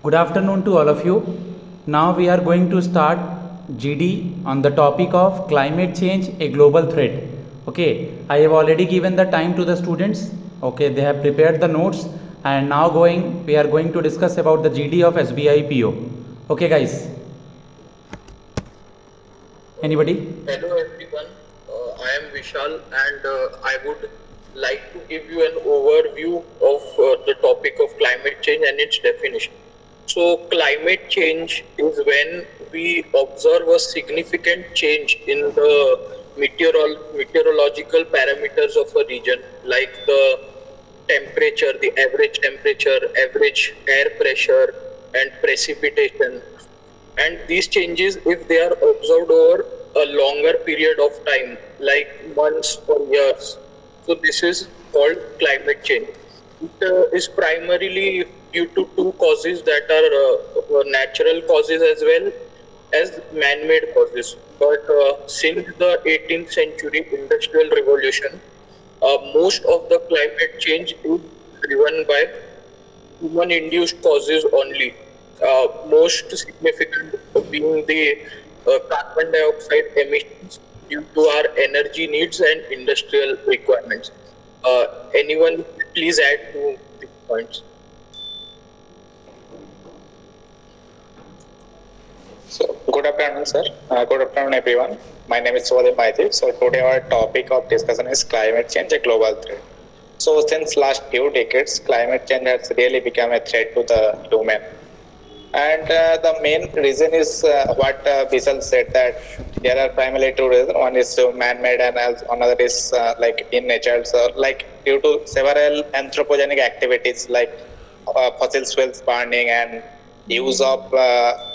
Good afternoon to all of you. Now we are going to start GD on the topic of climate change, a global threat. Okay, I have already given the time to the students. Okay, they have prepared the notes, and now we are going to discuss about the GD of SBI PO. Okay, guys. Anybody? Hello everyone, I am Vishal and I would like to give you an overview of the topic of climate change and its definition. So, climate change is when we observe a significant change in the meteorological parameters of a region, like the temperature, the average temperature, average air pressure, and precipitation. And these changes, if they are observed over a longer period of time, like months or years, so this is called climate change. It is primarily due to two causes that are natural causes as well as man-made causes. But since the 18th century industrial revolution, most of the climate change is driven by human-induced causes only. Most significant being the carbon dioxide emissions due to our energy needs and industrial requirements. Anyone please add to these points? So, good afternoon, sir. Good afternoon, everyone. My name is Swadeep Maiti. So, today our topic of discussion is climate change, a global threat. So, since last few decades, climate change has really become a threat to the human. And the main reason is what Vishal said, that there are primarily two reasons. One is man-made and another is like in nature. So, like due to several anthropogenic activities like fossil fuels burning and use of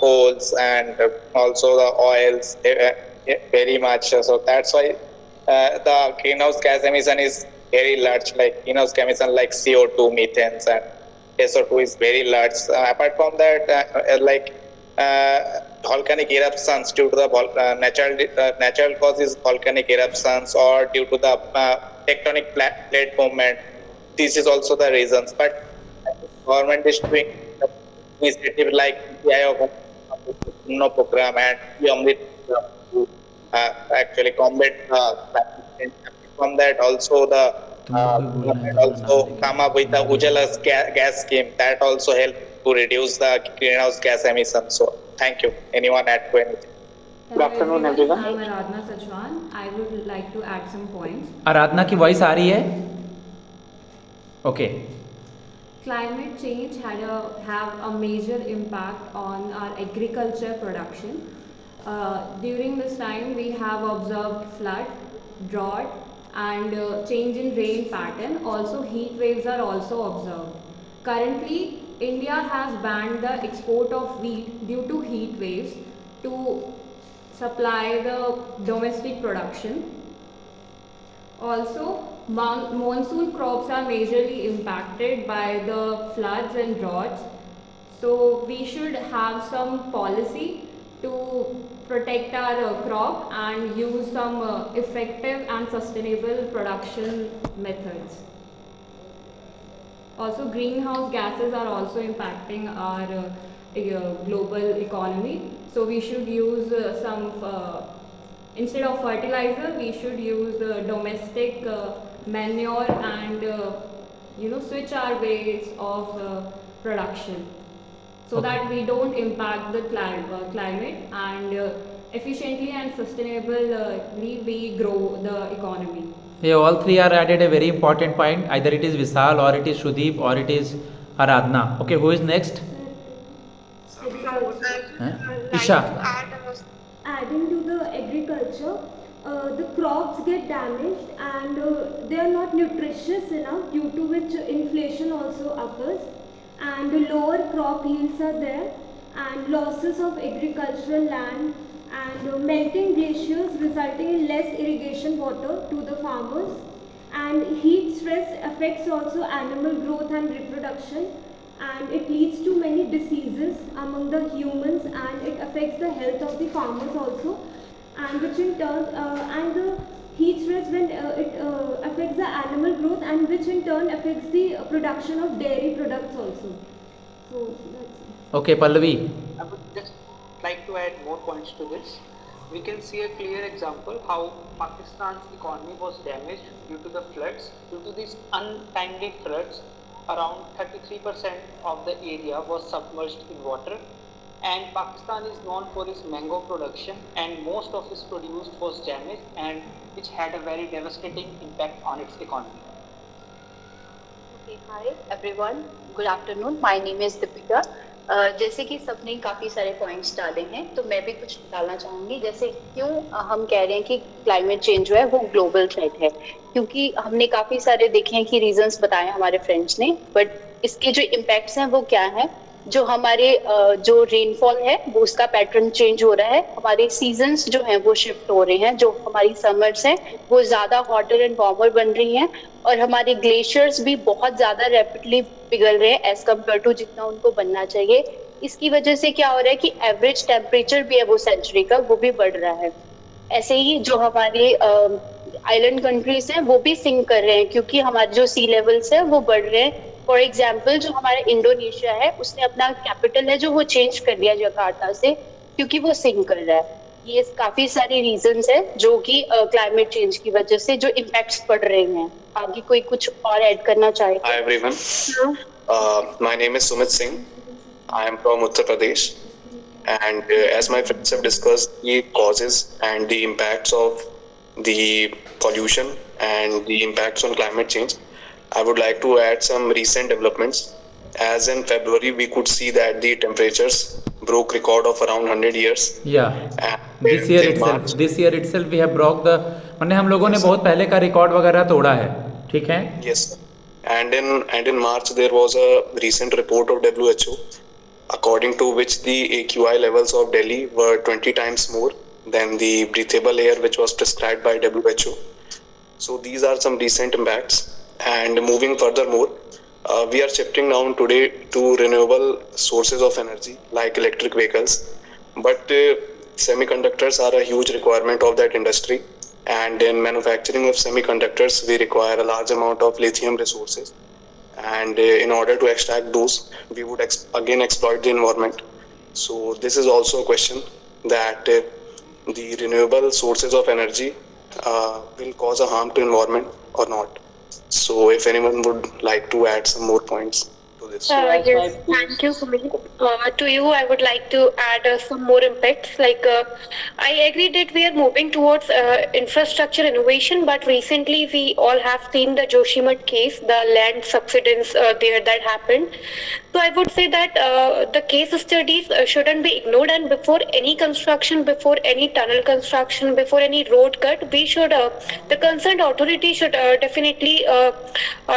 coals and also the oils very much. So that's why the greenhouse gas emission is very large, like greenhouse gas emission like CO2, methane, and SO2 is very large. Apart from that, volcanic eruptions due to the natural causes, volcanic eruptions, or due to the tectonic plate movement. This is also the reasons. But government is doing initiative like PIO no program and PMRIT to actually combat climate change. From that, also the government also come up with the Ujala gas scheme that also help to reduce the greenhouse gas emissions. So, thank you. Anyone add to anything? Good afternoon, everyone. I'm Aradhna Sachwan. I would like to add some points. आराधना की voice आ रही है? Okay. Climate change have a major impact on our agriculture production. During this time, we have observed flood, drought, and change in rain pattern. Also, heat waves are also observed. Currently, India has banned the export of wheat due to heat waves to supply the domestic production. Also, monsoon crops are majorly impacted by the floods and droughts. So we should have some policy to protect our crop and use some effective and sustainable production methods. Also, greenhouse gases are also impacting our global economy. So we should use instead of fertilizer, we should use domestic manure and switch our ways of production, so that we don't impact the climate and efficiently and sustainably we grow the economy. Yeah, all three are added a very important point. Either it is Vishal or it is Shudeep or it is Aradhna. Okay, who is next? Isha. Adding to the agriculture, the crops get damaged and they are not nutritious enough, due to which inflation also occurs, and lower crop yields are there, and losses of agricultural land, and melting glaciers resulting in less irrigation water to the farmers, and heat stress affects also animal growth and reproduction, and it leads to many diseases among the humans, and it affects the health of the farmers also, and which in turn and the heat stress when it affects the animal growth, and which in turn affects the production of dairy products also. So that's it. Okay, Pallavi. I would just like to add more points to this. We can see a clear example how Pakistan's economy was damaged due to the floods. Due to these untimely floods, around 33% of the area was submerged in water. And Pakistan is known for its mango production, and most of its produce was damaged, and which had a very devastating impact on its economy. Okay, hi everyone. Good afternoon. My name is Deepika. जैसे कि सबने काफ़ी सारे points डाले हैं तो मैं भी कुछ डालना चाहूँगी। जैसे क्यों हम कह रहे हैं कि क्लाइमेट चेंज जो है वो ग्लोबल थ्रेट है, क्योंकि हमने काफ़ी सारे देखे हैं कि रीजंस बताए हमारे फ्रेंड्स ने, बट इसके जो इम्पैक्ट्स हैं वो क्या हैं। जो हमारे जो रेनफॉल है वो उसका पैटर्न चेंज हो रहा है, हमारे सीजन्स जो हैं वो शिफ्ट हो रहे हैं, जो हमारी समर्स हैं वो ज़्यादा हॉटर एंड वार्मर बन रही हैं, और हमारे ग्लेशियर्स भी बहुत ज़्यादा रैपिडली पिघल रहे हैं एज कम्पेयर टू जितना उनको बनना चाहिए। इसकी वजह से क्या हो रहा है कि एवरेज टेम्परेचर भी है वो सेंचुरी का वो भी बढ़ रहा है। ऐसे ही जो हमारे आइलैंड कंट्रीज हैं वो भी सिंक कर रहे हैं, क्योंकि हमारे जो सी लेवल्स हैं वो बढ़ रहे हैं। फॉर एग्जाम्पल जो हमारा इंडोनेशिया है उसने अपना कैपिटल है जो वो चेंज कर दिया जकार्ता से, क्योंकि वो सिंक कर रहा है। ये काफी सारे रीजंस है जो कि क्लाइमेट चेंज की वजह से जो इम्पैक्ट्स पड़ रहे हैं। आगे कोई कुछ और ऐड करना चाहे? Hi everyone. My name is Sumit Singh. I am from Uttar Pradesh, and as my friends have discussed the causes and the impacts of the pollution and the impacts on climate change, I would like to add some recent developments. As in February, we could see that the temperatures broke record of around 100 years. Yeah. And This year itself we have broke the, मैंने हम लोगों ने बहुत पहले का record वगैरह तोड़ा है, ठीक है? Yes. And in March there was a recent report of WHO, according to which the AQI levels of Delhi were 20 times more than the breathable air which was prescribed by WHO. So these are some recent impacts. And moving furthermore, we are shifting down today to renewable sources of energy like electric vehicles, but semiconductors are a huge requirement of that industry, and in manufacturing of semiconductors we require a large amount of lithium resources, and in order to extract those we would again exploit the environment. So this is also a question that the renewable sources of energy will cause a harm to environment or not. So if anyone would like to add some more points to this. Yes, thank you, Sumit. To you, I would like to add some more impacts. Like, I agree that we are moving towards infrastructure innovation, but recently we all have seen the Joshimath case, the land subsidence there that happened. So I would say that the case studies shouldn't be ignored, and before any construction, before any tunnel construction, before any road cut, we should, the concerned authority should definitely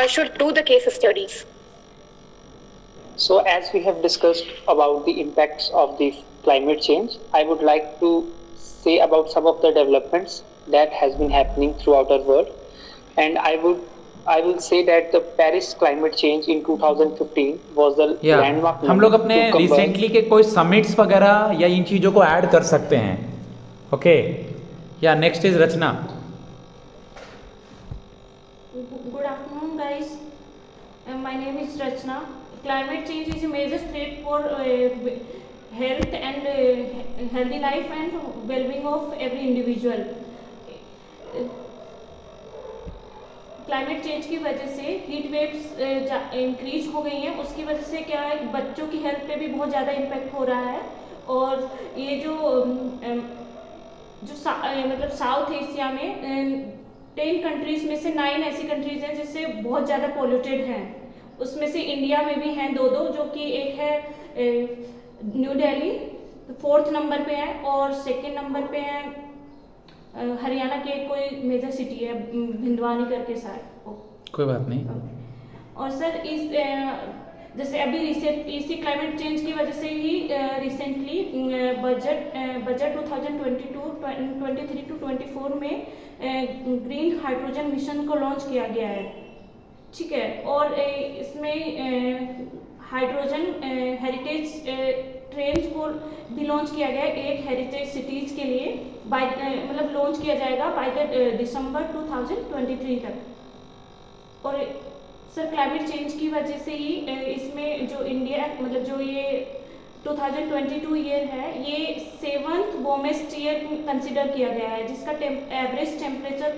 should do the case studies. So as we have discussed about the impacts of the climate change, I would like to say about some of the developments that has been happening throughout our world. And I will say that the Paris climate change in 2015 was the landmark हम लोग अपने recently के कोई summits वगैरह या इन चीज़ों को add कर सकते हैं। Okay, yeah next is Rachna. Good afternoon, guys. My name is Rachna. Climate change is a major threat for health and healthy life and well-being of every individual. Climate change की वजह से हीट वेव्स इंक्रीज हो गई हैं, उसकी वजह से क्या है बच्चों की हेल्थ पे भी बहुत ज़्यादा इम्पेक्ट हो रहा है। और ये जो मतलब साउथ एशिया में 10 कंट्रीज़ में से 9 ऐसी कंट्रीज़ हैं जिससे बहुत ज़्यादा पोल्यूटेड हैं। उसमें से इंडिया में भी हैं दो, जो कि एक है न्यू दिल्ली 4th नंबर पे है, और 2nd नंबर पे है हरियाणा के कोई मेजर सिटी है भिंडवानी करके शायद। कोई बात नहीं। और सर इस जैसे अभी इसी क्लाइमेट चेंज की वजह से ही रिसेंटली बजट 2022-23 टू 24 में ग्रीन हाइड्रोजन मिशन को लॉन्च किया गया है, ठीक है। और इसमें हाइड्रोजन हेरिटेज ट्रेन्स को भी लॉन्च किया गया है 8 हेरिटेज सिटीज़ के लिए, मतलब लॉन्च किया जाएगा बाय द दिसंबर 2023 तक। और सर क्लाइमेट चेंज की वजह से ही इसमें जो इंडिया मतलब जो ये 2022 ईयर है ये 7th वार्मेस्ट ईयर कंसिडर किया गया है, जिसका एवरेज टेम्परेचर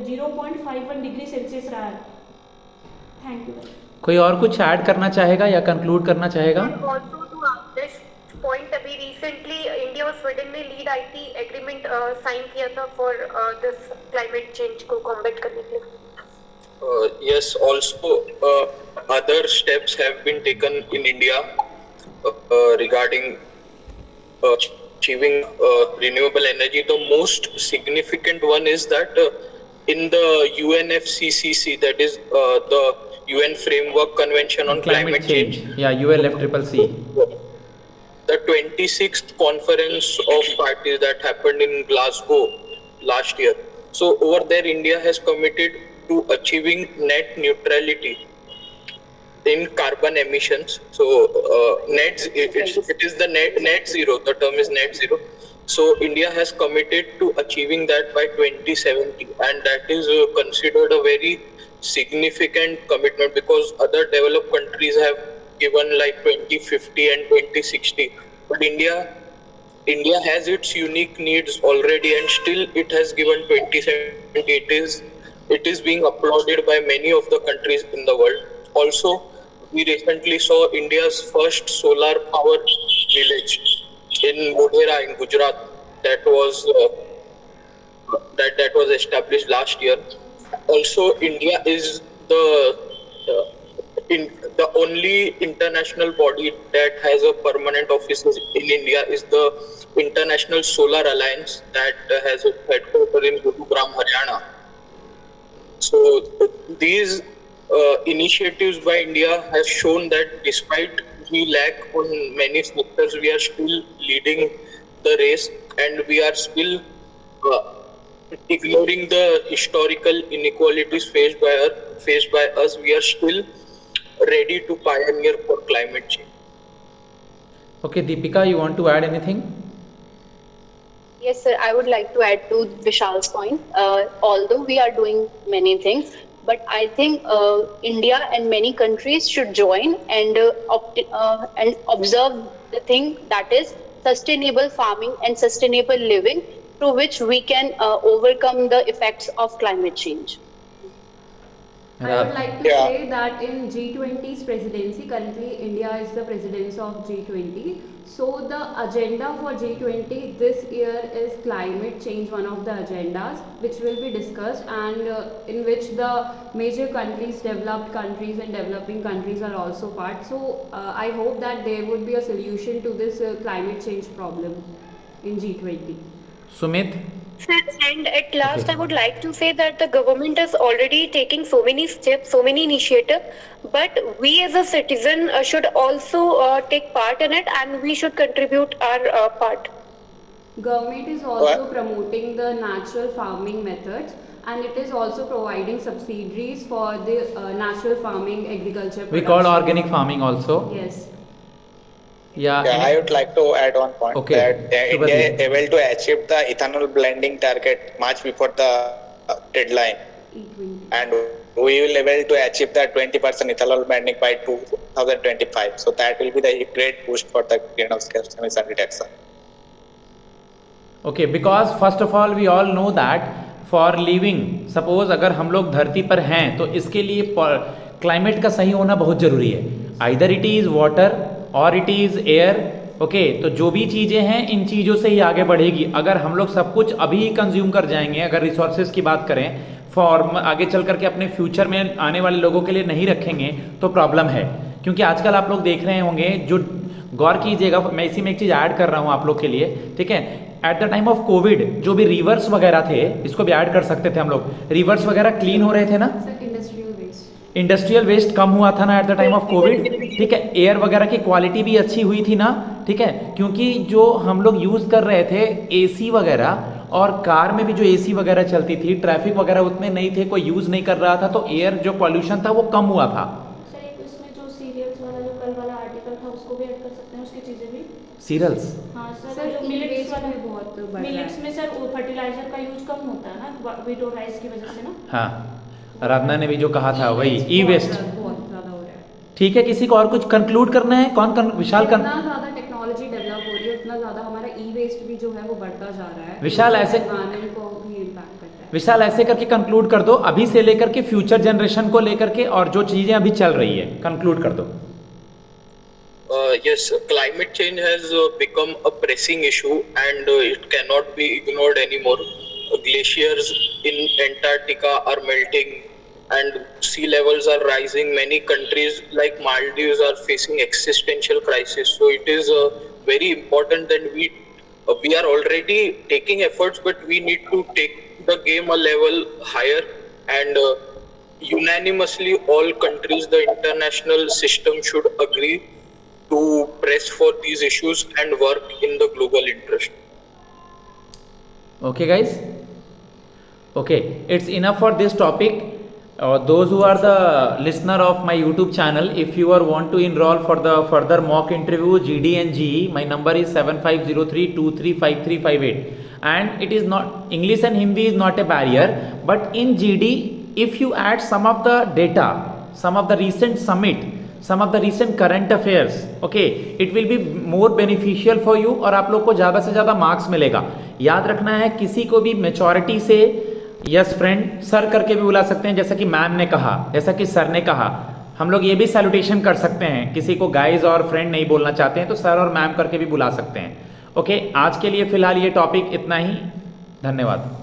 0.51 डिग्री सेल्सियस रहा है। Thank you. कोई और कुछ ऐड करना चाहेगा या कंक्लूड करना चाहेगा? Also to this point, अभी recently India और स्वीडन ने लीड IT एग्रीमेंट साइन किया था for this climate change को combat करने के लिए। Yes, also other steps have been taken in India regarding achieving renewable energy. The most significant one is that in the UNFCCC, that is the UN Framework Convention on Climate Change. Yeah, UNFCCC. The 26th conference of parties that happened in Glasgow last year. So over there, India has committed to achieving net neutrality in carbon emissions. So it is the net zero. The term is net zero. So India has committed to achieving that by 2070, and that is considered a very significant commitment because other developed countries have given like 2050 and 2060, but India has its unique needs already, and still it has given 2070. It is being applauded by many of the countries in the world. Also, we recently saw India's first solar power village in Modhera in Gujarat that was established last year. Also, India is the only international body that has a permanent office in India is the International Solar Alliance that has a headquarters in Gurugram, Haryana. So these initiatives by India has shown that despite we lack on many sectors, we are still leading the race, and we are still ignoring the historical inequalities faced by us. We are still ready to pioneer for climate change. Okay, Deepika, you want to add anything? Yes, sir. I would like to add to Vishal's point. Although we are doing many things, but I think India and many countries should join and observe the thing that is sustainable farming and sustainable living, through which we can overcome the effects of climate change. I would like to say that in G20's presidency, currently India is the president of G20. So the agenda for G20 this year is climate change, one of the agendas which will be discussed, and in which the major countries, developed countries and developing countries are also part. So I hope that there would be a solution to this climate change problem in G20. Sumit? Sir, and at last, I would like to say that the government is already taking so many steps, so many initiatives, but we as a citizen should also take part in it, and we should contribute our part. Government is also promoting the natural farming methods, and it is also providing subsidies for the natural farming agriculture production. We call organic farming also. Yes. Yeah, I would like to add one point that India is able to achieve the ethanol blending target much before the deadline, and we will able to achieve the 20% ethanol blending by 2025. So that will be the great boost for the greenhouse gas emission reduction. Okay, because first of all we all know that for living, suppose अगर हम लोग धरती पर हैं तो इसके लिए climate का सही होना बहुत ज़रूरी है. Either it is water और इट इज़ एयर. ओके, तो जो भी चीज़ें हैं इन चीज़ों से ही आगे बढ़ेगी. अगर हम लोग सब कुछ अभी कंज्यूम कर जाएंगे, अगर रिसोर्सेज की बात करें, फॉर आगे चल करके अपने फ्यूचर में आने वाले लोगों के लिए नहीं रखेंगे तो प्रॉब्लम है. क्योंकि आजकल आप लोग देख रहे होंगे, जो गौर कीजिएगा, मैं इसी में एक चीज़ ऐड कर रहा हूँ आप लोग के लिए, ठीक है. At the time of Covid जो भी रिवर्स वगैरह थे, इसको भी ऐड कर सकते थे हम लोग, रिवर्स वगैरह क्लीन हो रहे थे ना, इंडस्ट्रियल वेस्ट कम हुआ था ना at the time of Covid, ठीक है. एयर वगैरह की क्वालिटी भी अच्छी हुई थी ना, ठीक है. क्योंकि जो हम लोग यूज़ कर रहे थे एसी वगैरह, और कार में भी जो एसी वगैरह चलती थी, ट्रैफिक वगैरह उतने नहीं थे, कोई यूज़ नहीं कर रहा था, तो एयर जो पॉल्यूशन था वो कम हुआ था. सर एक उसमें जो सीरियल्स वाला जो कल वाला आर्टिकल था उसको भी ऐड कर सकते हैं, उसकी चीज़ें भी. सीरियल्स? हाँ सर, जो मिलेट्स वाला है बहुत, मिलेट्स में सर फर्टिलाइजर का यूज कम होता है ना वीटो राइस की वजह से ना. हाँ, आराधना ने भी जो कहा था वही ई वेस्ट। बहुत ज़्यादा हो रहा है। ठीक है, किसी को और कुछ कंक्लूड करना है? विशाल जितना ज़्यादा टेक्नोलॉजी डेवलप हो रही है उतना ज़्यादा हमारा ई वेस्ट भी जो है वो बढ़ता जा रहा है। विशाल ऐसे एनवायरनमेंट को भी इम्पैक्ट करता है। विशाल ऐसे करके कंक्लूड कर दो, अभी से लेकर के फ्यूचर जनरेशन को लेकर के और जो चीजें अभी चल रही है, कंक्लूड कर दो। Yes, climate change has become a pressing issue and it cannot be ignored anymore. Glaciers in Antarctica are melting and sea levels are rising. Many countries like Maldives are facing existential crisis. So it is very important that we are already taking efforts, but we need to take the game a level higher and unanimously all countries, the international system should agree to press for these issues and work in the global interest. Okay guys, okay, it's enough for this topic. Those who are the listener of my YouTube channel, if you are want to enroll for the further mock interview GD and GE, my number is 7503235358 and it is not, English and Hindi is not a barrier, but in GD if you add some of the data, some of the recent summit, some of the recent current affairs, okay, it will be more beneficial for you और आप लोग को ज़्यादा से ज़्यादा marks मिलेगा। याद रखना है, किसी को भी मैच्योरिटी से यस फ्रेंड सर करके भी बुला सकते हैं, जैसा कि मैम ने कहा, जैसा कि सर ने कहा। हम लोग ये भी सैल्यूटेशन कर सकते हैं, किसी को गाइज और फ्रेंड नहीं बोलना चाहते हैं तो सर और मैम करके भी बुला सकते हैं। ओके, आज के लिए फिलहाल ये टॉपिक इतना ही। धन्यवाद।